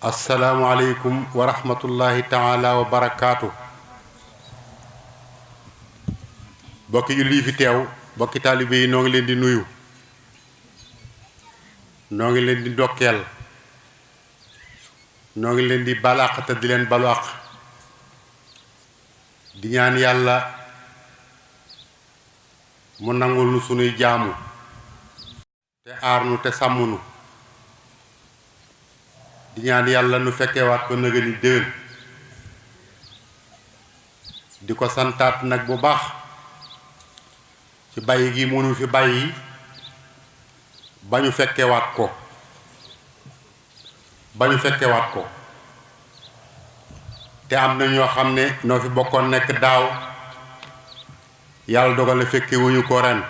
asalaamualeykum wa rahmatullahi taala wa barakaatu. bokki yu lii fi teew bokki taalibe yi noo ngi leen di nuyu, noo ngi leen di ndokkeel, noo ngi leen di balaax te di leen balu àq, di ñaan yàlla mu nangul nu sunuy jaamu te aar nu te sàmm nu, di ñaan yàlla nu fekkewaat ko nëga ni déwén, di ko santaat nag bu baax ci bàyyi gi mënu fi bàyyi ba ñu fekkewaat ko te am na ñoo xam ne noo fi bokkoon nekk daaw yàlla dogal na fekke wuñu ko ren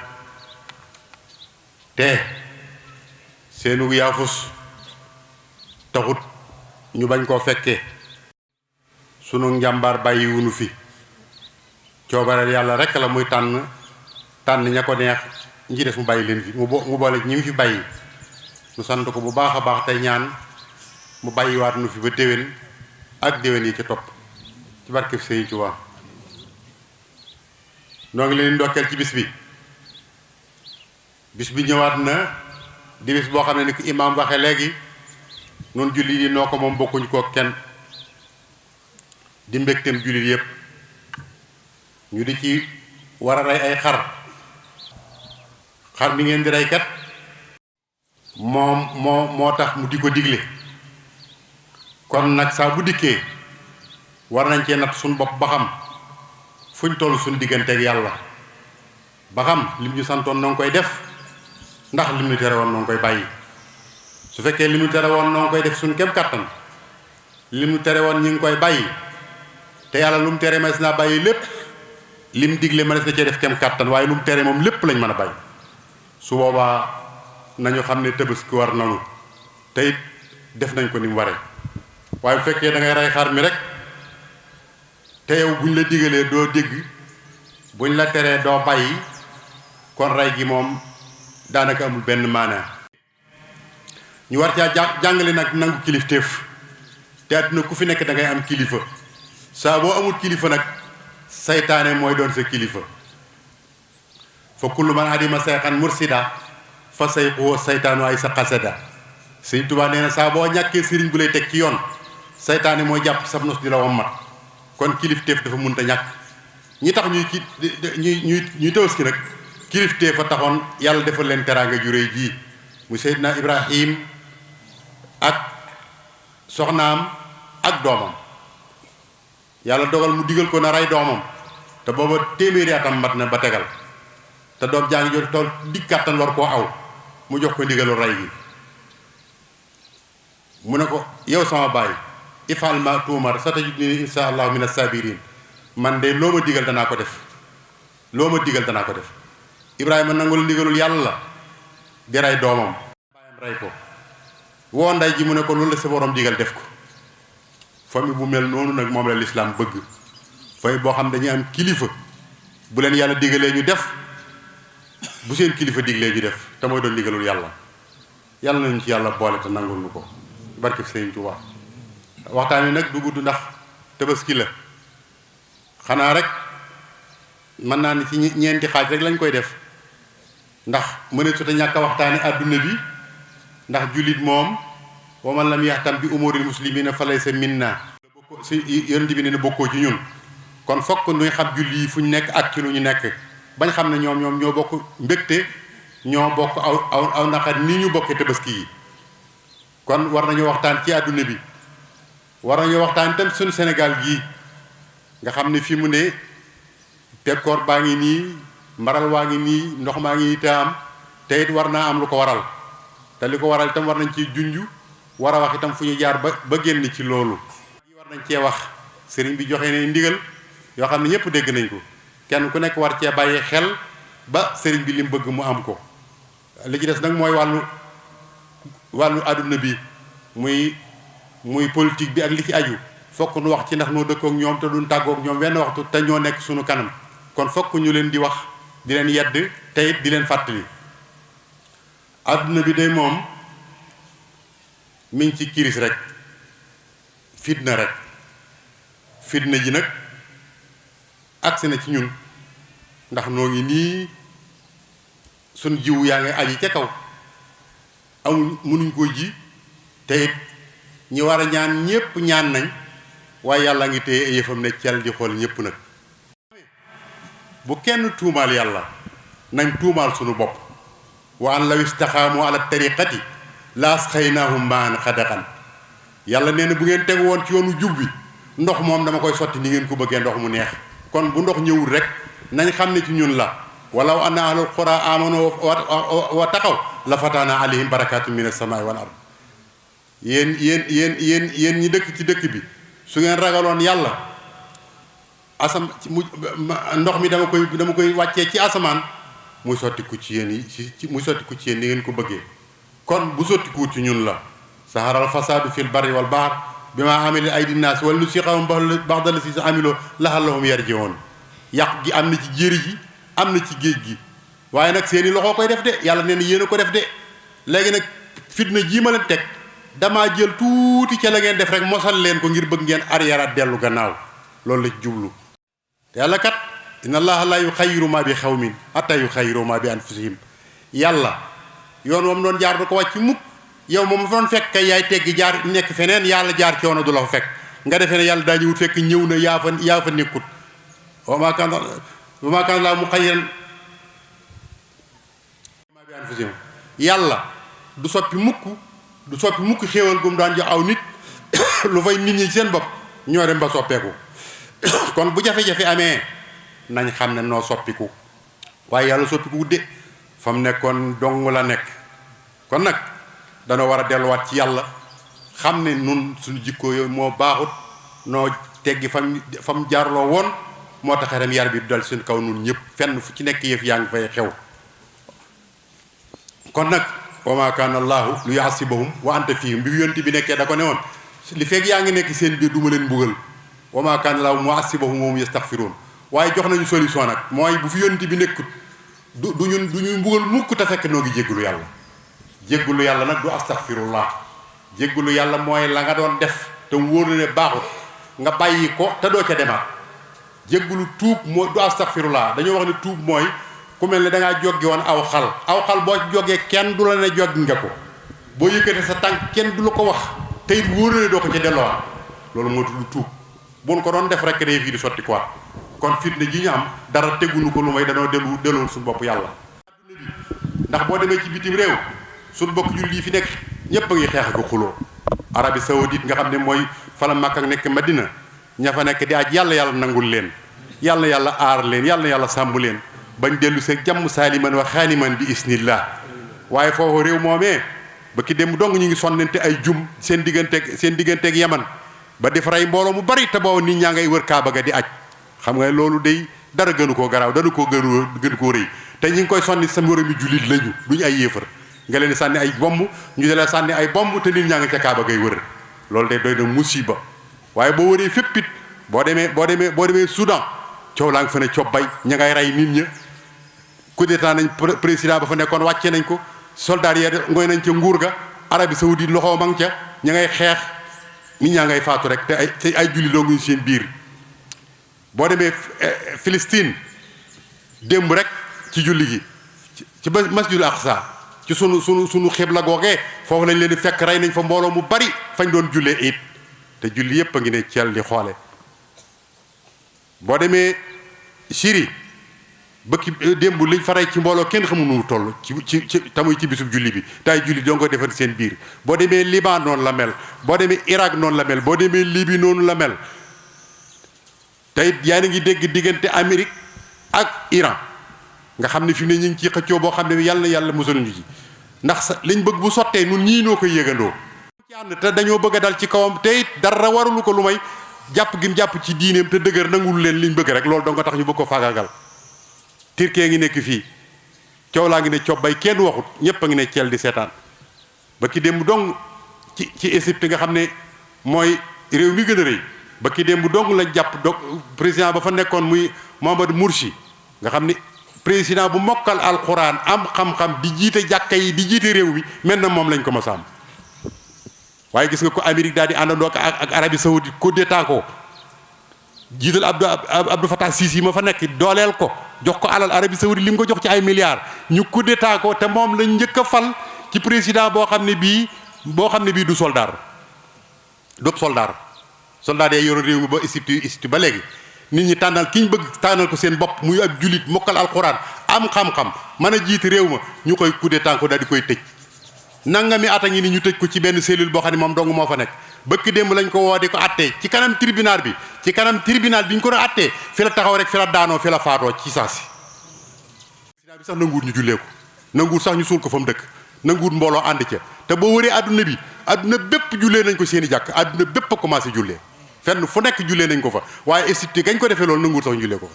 te seenu yaafus taxut ñu bañ koo fekkee. sunu njàmbaar bàyyi wunu fi, coobareel yàlla rekk la muy tànn ña ko neex ñi des mu bàyyi leen fi mu boole ñi mu fi bàyyi nu sant ko bu baax a baax tey ñaan mu bàyyiwaat nu fi ba déwén ak déwén yi ci topp ci barkeb Sëriñ Tuubaa. noo ngi leen ndokkeel ci bis bi ñëwaat na di bis boo xam ne ni ko imaam waxe léegi nun jullit yi noo ko moom bokkuñu ko kenn, di mbégteem jullit yépp ñu di ci war a rey ay xar mi ngeen di rey kat moo tax mu di ko digle. kon nag saa bu dikkee war nañ cee natt suñ bopp ba xam fuñ toll suñ digganteeg yàlla, ba xam lim ñu santoon noo ngi koy def ndax lim ñu tere woon noo ngi koy bàyyi. su fekkee lim ñu tere woon noo ngi koy def suñ kem kàttan, lim ñu tere woon ñi ngi koy bàyyi te yàlla lu mu tere ma des naa bàyyi lépp, lim digle ma des na cee def kem kàttan, waaye lu mu tere moom lépp lañ mën a bàyyi. su boobaa nañu xam ne Tabaski war nanu te it def nañ ko ni mu waree. waaye bu fekkee da ngay rey xar mi rek te yow buñ la digalee doo dégg, buñ la teree doo bàyyi, kon rey gi moom daanaka amul benn maanaa. ñu war caa jàngale nag nangu kilifteef te àdduna ku fi nekk da ngay am kilifa. saa boo amul kilifa nag saytaane mooy doon sa kilifa. fa kullu man adima sayxan mursida fa sayxu saytaanu ay sa xasada. Sëriñ Tuubaa nee na saa boo ñàkkee sëriñ bu lay teg ci yoon saytaane mooy jàpp sab nos di la wommat. kon kilifteef dafa mënta ñàkk. ñi tax ñuy Tabaski nag kilifteef a taxoon yàlla defal leen teraanga ju réy jii mu Seydina Ibrahim ak soxnaam ak doomam. yàlla dogal mu digal ko na rey doomam te booba téeméeri atam mat na ba tegal te doom jaa ngi jot tool dig kàttan war koo aw, mu jox ko ndigalu rey gi. mu ne ko yow sama baay ifal ma tuumar satajiduni insha allahu min as-sabirin, man de loo ma digal danaa ko def, Ibrahima nangul ndigalul yàlla di rey doomam, baayam rey ko. woo nday ji mu ne ko loolu la sa borom digal def ko. famille bu mel noonu nag moom la lislaam bëgg, famille boo xam dañuy am kilifa, bu leen yàlla digalee ñu def, bu seen kilifa diglee ñu def, te mooy doon ndigalul yàlla. yàlla nañu ci yàlla boole te nangul nu ko barke Sëriñ Tuubaa. waxtaan wi nag du gudd ndax Tabaski la, xanaa rek mën naa ni ci ñeenti xaaj rek lañ koy def, ndax mëne su te ñàkk a waxtaani àdduna bi, ndax jullit moom wa man lam yaxtam bi umuril muslimina fa laysa minna. si yonent bi ne bokkoo ci ñun. kon fokk nuy xam julli yi fu ñu nekk ak ci lu ñu nekk, bañ xam ne ñoom ñoo bokk mbégte, ñoo bokk aw naqar nii ñu bokkee Tabaski yi. kon war nañu waxtaan ci àdduna bi, war nañu waxtaan tam suñu Sénégal gii nga xam ne fi mu ne tekkoor baa ngi nii, mbaral waa ngi nii, ndox maa ngi nii te am te it war naa am lu ko waral, te li ko waral itam war nañ ci junj, war a wax itam fu ñu jaar ba génn ci loolu. war nañ cee wax, sëriñ bi joxe ne ndigal yoo xam ne ñëpp dégg nañ ko, kenn ku nekk war cee bàyyi xel ba sëriñ bi li mu bëgg mu am ko. li ci des nag mooy wàllu àdduna bi muy politique bi ak li ci aju, fokk nu wax ci ndax noo dëkkook ñoom te duñ tàggook ñoom wenn waxtu te ñoo nekk suñu kanam. kon fokk ñu leen di wax, di leen yedd te it di leen fàttali. àdduna bi day moom mi ngi ci kiris rek fitna rek fitna ji nag agsi na ci ñun ndax noo ngi nii sun jiw yaa ngi aji ca kaw amul mënuñ koo ji te it ñi war a ñaan ñépp ñaan nañ waaye yàlla ngi téye ay yëfam ne cel di xool ñépp nag bu kenn tuumaal yàlla nañ tuumaal sunu bopp wa an law istaxaamu ala tariqati la asqaynaahum maan xadaxan yàlla nee na bu ngeen tegu woon ci yoonu jub bi ndox moom dama koy sotti ni ngeen ko bëggee ndox mu neex kon bu ndox ñëwul rek nañ xam ne ci ñun la walaw anna ahlul qura amanu wa taqaw la fataana alayhim barakatun min as-samaa'i wal ard yéen ñi dëkk ci dëkk bi su ngeen ragaloon yàlla ndox mi dama koy wàccee ci asamaan muy sottiku ci yéen yi muy sottiku ci yéen ni ngeen ko bëggee kon bu sottikuwut ci ñun la saharal fasaadu fil barri wal bahr bima amila aydi naas wala nusiqahum ba'da llazii amiloo la'allahum yarji'uun yàq gi am na ci jéeri ji am na ci géej gi waaye nag seeni loxo koy def de yàlla nee na yéen a ko def de léegi nag fitna jii ma leen teg damaa jël tuuti ca la ngeen def rek mosal leen ko ngir bëgg ngeen arrière dellu gannaaw loolu la ci jublu te yàlla kat inna allaha la yuxayyiru ma bi xawmin hatta yuxayyiru ma bi anfusihim yàlla yoon wam doon jaar du ko wàcc mukk yow moom fa doon fekk kay yaay teggi jaar nekk feneen yàlla jaar ci yoon du la fa fekk nga defee ne yàlla daa ñëwut fekk ñëw na yaa fa nekkut wa maa kaana laahu muxayyiran maa bi anfusihim yàlla du soppi mukk xéewal gu mu daan jox aw nit lu fay nit ñi seen bopp ñoo dem ba soppeeku kon bu jafe-jafe amee nañ xam ne noo soppiku waaye yàlla soppiku de fa mu nekkoon dong la nekk kon nag danoo war a delluwaat ci yàlla xam ne nun suñu jikko yooyu moo baaxut noo teggi fam jaarloo woon moo tax ren yar bi du dal suñu kaw nun ñëpp fenn fu ci nekk yëf yaa ngi fay xew kon nag wa maa kaana allaahu li yu'azzibahum wa anta fiihim bi yonent bi nekkee da ko ne woon li fekk yaa ngi nekk seen biir du ma leen mbugal wa maa kaana allaahu mu'azzibahum wa hum yastaghfiruun waaye jox nañu solution nag mooy bu fi yonent bi nekkut du ñuy mbugal mukk te fekk noo ngi jéggulu yàlla nag du astaghfirullah jéggulu yàlla mooy la nga doon def te wóor na ne baaxut nga bàyyi ko te doo ca demaat jéggulu tuub mooy du astaghfirullah dañoo wax ne tuub mooy ku mel ne dangaa joggi woon aw xal boo ci jógee kenn du la ne joggi nga ko boo yëkkatee sa tànk kenn du la ko wax te it wóor na ne doo ko ca delloowaat loolu moo tudd tuub buñ ko doon def rek day fii di sotti quoi kon fitna ji ñu am dara teguñu ko lu may danoo delluwul suñu bopp yàlla ndax boo demee ci bitim réew suñu bokk jullit yi fi nekk ñépp a ngi xeex ak xuloo Arabie Saoudite nga xam ne mooy fala Makka ak nekk Madina ña fa nekk di aj yàlla nangul leen yàlla aar leen yàlla sàmm leen bañ dellu see jàmm saaliman wa xaaniman bi isnillah waaye foofu réew moomee ba ki dem dong ñu ngi sonnante ay jum seen digganteeg Yaman ba def rey mbooloo mu bari te boobu nit ñaa ngay wër Kaaba ga di aj xam nga loolu day dara gënu koo garaaw dara gën koo rëy te ñi ngi koy sonni sa moroom mi jullit lañu duñu ay yéefar nga leen sànni ay bomb ñu de la sànni ay bomb te nit ñaa ngi ca Kaaba gay wër loolu day doy na musiba waaye boo wëree fépp it boo demee Soudan coow laa ngi fa ne cobbay ña ngay rey nit ña coup d'état nañ président ba fa nekkoon wàcce nañ ko soldat yi ngoy nañ ca nguur ga Arabie Saoudite loxo ma ngi ca ña ngay xeex nit ñaa ngay faatu rek te ay julli doo ngi seen biir boo demee Palestine démb rek ci julli gi ci masjidul Aqsa ci sunu xibla googee foofu lañ leen di fekk rey nañ fa mbooloo mu bari fañ doon jullee it te julli yépp a ngi ne ceel di xoole boo demee Syrie bëkki démb liñ fa rey ci mbooloo kenn xamul nu mu toll ci tamuy ci bisub julli bi te ay julli doo nga ko defar seen biir boo demee Liban noonu la mel boo demee Irak noonu la mel boo demee Libye noonu la mel tey yaa ngi dégg diggante Amérique ak Iran nga xam ne fi mu ne ñu ngi ciy xëccoo boo xam ne yàlla musaluñu ci ndax liñ bëgg bu sottee nun ñii noo koy yëgandoo ci ànd te dañoo bëgg a dal ci kawam te it dara warulu ko lu may jàpp gi mu jàpp ci diineem te dëgër nangul leen liñ bëgg rek loolu dong nga tax ñu bëgg ko faagaagal Turquie ngi nekk fii coow laa ngi ne cobbay kenn waxut ñépp a ngi ne ceel di seetaan ba ki démb dong ci Égypte nga xam ne mooy réew mi gën a rëy ba ki démb dong lañ jàpp président ba fa nekkoon muy Mohamed Morsi nga xam ni président bu mokkal alxuraan am xam-xam di jiite jàkka yi di jiite réew mi mel na moom lañ ko mos a am waaye gis nga ko Amérique daal di àndandoo ak Arabie Saoudite coup d'état ko jiital Abdou Fattah Sisi ma fa nekk dooleel ko jox ko alal Arabie Saoudite li mu ko jox ci ay milliards ñu coup d'état ko te moom lañ njëkk a fal ci président boo xam ne bii du soldat soldat yi yoroon réew mi ba Égypte ba léegi nit ñi tànnal ki ñu bëgg tànnal ko seen bopp muy ab jullit mokkal alxuraan am xam-xam mën a jiite réew ma ñu koy coup d'état ko daal di koy tëj nangami at a ngi ni ñu tëj ko ci benn cellule boo xam ne moom dong moo fa nekk bëkk démb lañ ko woo di ko attee ci kanam tribunal bi ñu ko doon attee fi la taxaw rek fi la daanoo fi la faatoo ci saasi président bi sax nanguwut ñu jullee ko nanguwut sax ñu suul ko fa mu dëkk nanguwut mbooloo ànd ca te boo wëree adduna bépp jullee nañ ko seen i jàkk adduna bépp a commencé jullee fenn fu nekk jullee nañ ko fa waaye Égypte gañ ko defee loolu nanguwut sax ñu jullee ko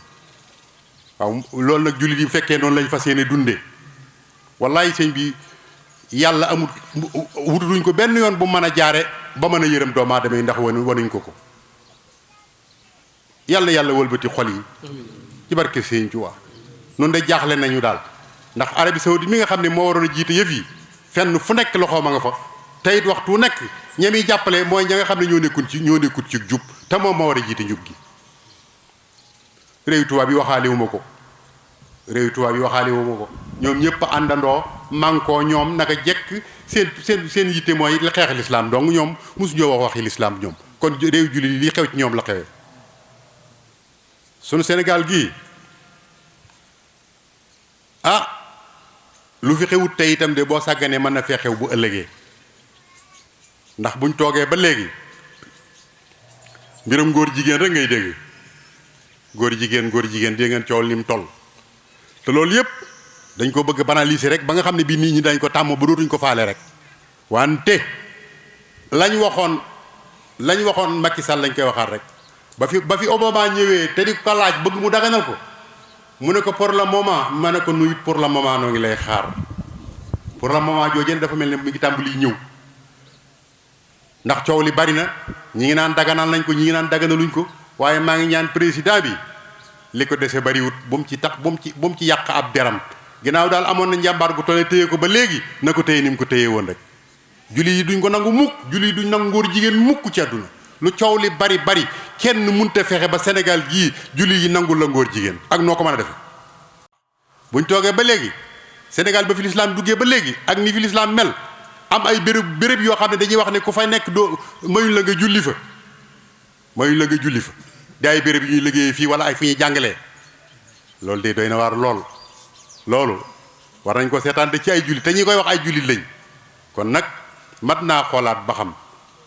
fa waaw loolu nag jullit yi fekkee noonu lañ fas yéene dundee wallaay sëñ bi yàlla amul wututuñ ko benn yoon bu mën a jaare ba mën a yërëm doomu aadama yi ndax wanuñ ko yàlla wëlbati xol yi ci barke Sëñ Tuubaa noonu de jaaxle nañu daal ndax Arabie Saoudite mi nga xam ne moo waroon a jiite yëf yi fenn fu nekk loxoom a nga fa te it waxtu nekk ñemi jàppale mooy ña nga xam ne ñoo nekkut ci jub te moom moo war a jiite njub gi réew tubaab yi waxaale wu ma ko ñoom ñëpp àndandoo mànkoo ñoom naka jekk seen yitte mooy la xeex lislaam donc ñoom mosu ñoo wax waxi lislaam ñoom kon réew jullit li xew ci ñoom la xewee sunu Sénégal gii lu fi xewut tey itam de boo sàgganee mën na fee xew bu ëllëgee ndax buñ toogee ba léegi mbiram góor jigéen rek ngay dégg góor jigéen dégg ngeen coow lim toll te loolu yëpp dañ ko bëgg banaliser rek ba nga xam ne bii nit ñi dañ ko tàmm ba dootuñ ko faale rek wante lañ waxoon Macky Sall lañ koy waxaat rek ba fi Obama ñëwee te di ko laaj bëgg mu daganal ko mu ne ko pour le moment ma ne ko nuyut pour le moment noo ngi lay xaar pour le moment joojeen dafa mel ne mi ngi tàmbali ñëw ndax coow li bari na ñi ngi naan daganal nañ ko ñi ngi naan daganaluñ ko waaye maa ngi ñaan président bi li ko dese bariwut bu mu ci yàq ab deram ginnaaw daal amoon na njàmbaar gu tollee téye ko ba léegi na ko téye ni mu ko téye woon rek julli yi duñ ko nangu mukk julli yi duñ nangu ngóor jigéen mukk ci àdduna lu coow li bari kenn munta fexe ba Sénégal gii julli yi nangul la ngóor jigéen ak noo ko mën a defe buñ toogee ba léegi Sénégal ba fi lislaam duggee ba léegi ak ni fi lislaam mel am ay béréb yoo xam ne dañuy wax ne ku fay nekk doo mayuñ la nga julli fa di ay béréb yu ñuy liggéeyee fii wala ay fu ñuy jàngalee loolu de doy na waar loolu war nañ ko seetaan te ci ay jullit te ñi koy wax ay jullit lañ kon nag mat naa xoolaat ba xam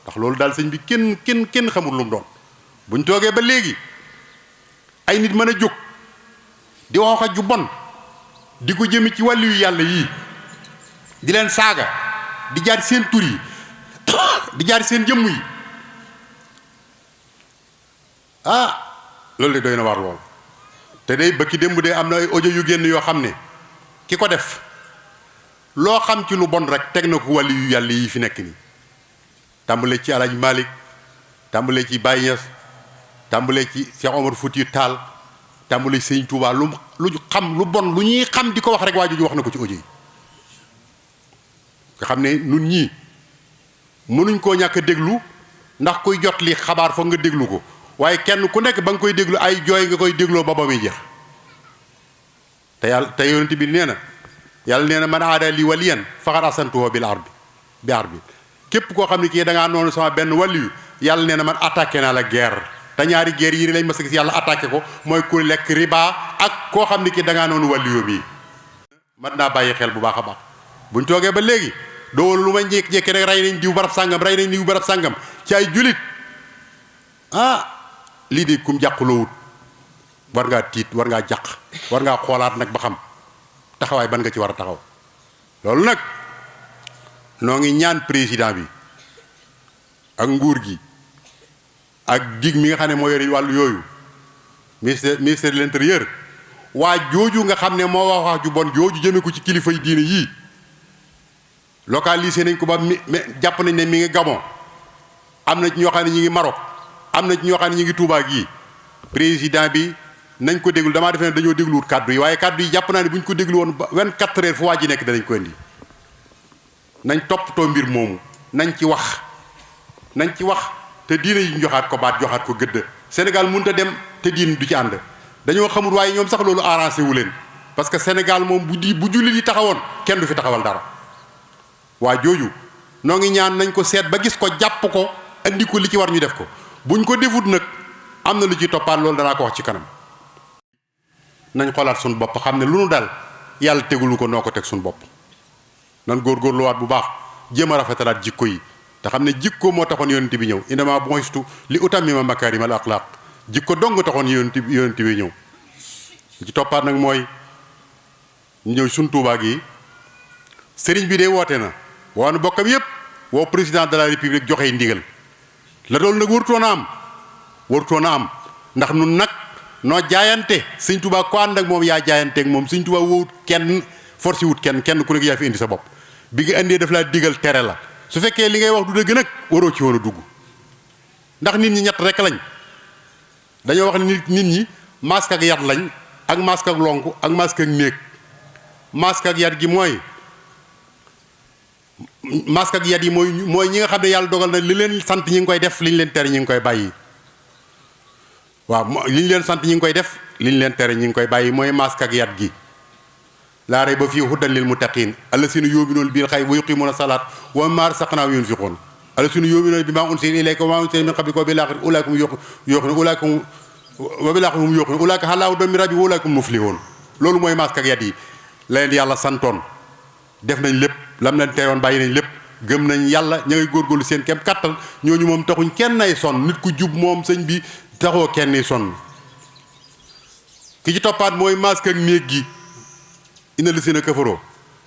ndax loolu daal sëñ bi kenn xamul lu mu doon buñ toogee ba léegi ay nit mën a jóg di wax ju bon di ko jëme ci wàllu yu yàlla yii di leen saaga di jaar seen tur yi di jaar seen jëmm yi loolu de doy na waar lool te day bëkki démb de am na ay audio yu génn yoo xam ne ki ko def loo xam ci lu bon rek teg na ko wàllu yu yàlla yi fi nekk nii tàmbale ci Alaaji Malik tàmbale ci Baye Niass tàmbale ci Cheikh Omar Foutiyou Tall tàmbale ci Sëñ Touba lu xam lu bon lu ñuy xam di ko wax rek waa jooju wax na ko ci audio yi nga xam ne nun ñii mënuñ koo ñàkk a déglu ndax kuy jot li xabaar foog nga déglu ko waaye kenn ku nekk ba nga koy déglu ay jooy nga koy dégloo ba muy jeex te yonent bi nee na yàlla nee na man aada li waliyan faqad asantuhu bi arbi képp koo xam ne kii da ngaa noonu sama benn waliyu yàlla nee na man attaqué naa la guerre te ñaari guerre yi lañ mas a gis yàlla attaqué ko mooy ku lekk riba ak koo xam ne kii da ngaa noonu waliyu bii mat naa bàyyi xel bu baax a baax buñ toogee ba léegi doo lu ma jékki-jékki rek rey nañ diw barab sàngam ci ay julit lii de kum jàquloo wut war ngaa tiit war ngaa jàq war ngaa xoolaat nag ba xam taxawaay ban nga ci war a taxaw loolu nag noo ngi ñaan président bi ak nguur gi ak dig mi nga xam ne moo yore wàllu yooyu ministère de l'intérieur waa jooju nga xam ne moo wax ju bon jooju jëme ko ci kilifa yi diine yii localisé nañ ko ba jàpp nañ ne mi ngi Gabon am na ci ñoo xam ne ñi ngi Maroc am na ci ñoo xam ne ñu ngi Touba gii président bi nañ ko déglu damaa defe ne dañoo dégluwut kàddu yi waaye kàddu yi jàpp naa ne bu ñu ko déglu woon ba 24 heures fu waa ji nekk danañ ko indi nañ toppatoo mbir moomu nañ ci wax nañ ci wax te diine yi ñu joxaat ko baat joxaat ko gëdd. Sénégal mënut a dem te diine du ci ànd dañoo xamul waaye ñoom sax loolu arrangé wu leen parce que Sénégal moom bu jullit yi taxawoon kenn du fi taxawal dara waa jooju noo ngi ñaan nañ ko seet ba gis ko jàpp ko andi ko li ci war ñu def ko buñ ko defut nag am na lu ci toppaat loolu danaa ko wax ci kanam. nañ xoolaat suñu bopp xam ne lu nu dal yàlla tegulu ko noo ko teg suñu bopp nan góorgóorluwaat bu baax jéem a rafetalaat jikko yi te xam ne jikko moo taxoon yonent bi ñëw innamaa bu'istu li utammima makaarimal axlaaq jikko dong taxoon yonent bi ñëw. ci toppaat nag mooy ñëw suñ Tuubaa gi sëriñ bi de woote na woo na bokkam yépp woo président de la république joxe ndigal la doon nag warutoon a am ndax nun nag noo jaayante sëñ Tuubaa ko ànd ak moom yaa jaayanteeg moom sëñ Tuubaa wowut kenn forcé wut kenn ku nekk yaa fi indi sa bopp bi nga indee daf laa digal tere la su fekkee li ngay wax du dëgg nag waroo ci woon a dugg ndax nit ñi ñett rek lañ dañoo wax ne nit ñi masque ak yat lañ ak masque ak lonku ak masque ak néeg masque ak yat gi mooy masque ak yat yi mooy ñi nga xam ne yàlla dogal na li leen sant ñi ngi koy def li ñu leen tere ñi ngi koy bàyyi waaw li ñu leen sant ñi ngi koy def li ñu leen tere ñi ngi koy bàyyi mooy masque ak yat gi laa rayba fii hudan lil muttaqiin allaziina yu'minuuna bil ghaybi wa yuqiimuuna salaata wa mimmaa razaqnaahum yunfiquun allaziina yu'minuuna bimaa unzila ilayka wa maa unzila min qablika wa bil aaxirati ulaa'ika hum yuuqinuun ulaa'ika alaa hudan min rabbihim wa ulaa'ika hum muflihuun loolu mooy masque ak yat yi la leen yàlla santoon def nañ lépp lam leen teyoon bàyyi nañ lépp gëm nañ yàlla ña ngay góorgóorlu seen kem kattan ñooñu moom taxuñ kenn ay sonn nit ku jub moom sëñ bi taxoo kenn ay sonn ki ci toppaat mooy masque ak néeg gi inna llaziina kafaroo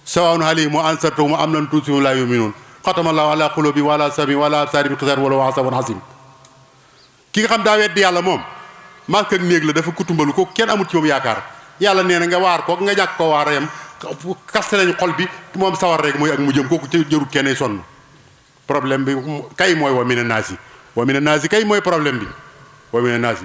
sawaa'un alayhim a anzartahum am lam tunzirhum laa yu'minuun xatama llaahu alaa quluubihim wa alaa sam'ihim wa alaa absaarihim gishaawatun wa lahum azaabun aziim ki nga xam daa weddi yàlla moom masque ak néeg la dafa kutumbalu ko kenn amul ci moom yaakaar yàlla nee na nga waar ko nga ñàkk ko waar a yam kaste nañ xol bi moom sawar rek mooy ak mu jëm kooku ci jërut kenn sonn problème bi kay mooy wa mina naasi kay mooy problème bi wa mina naasi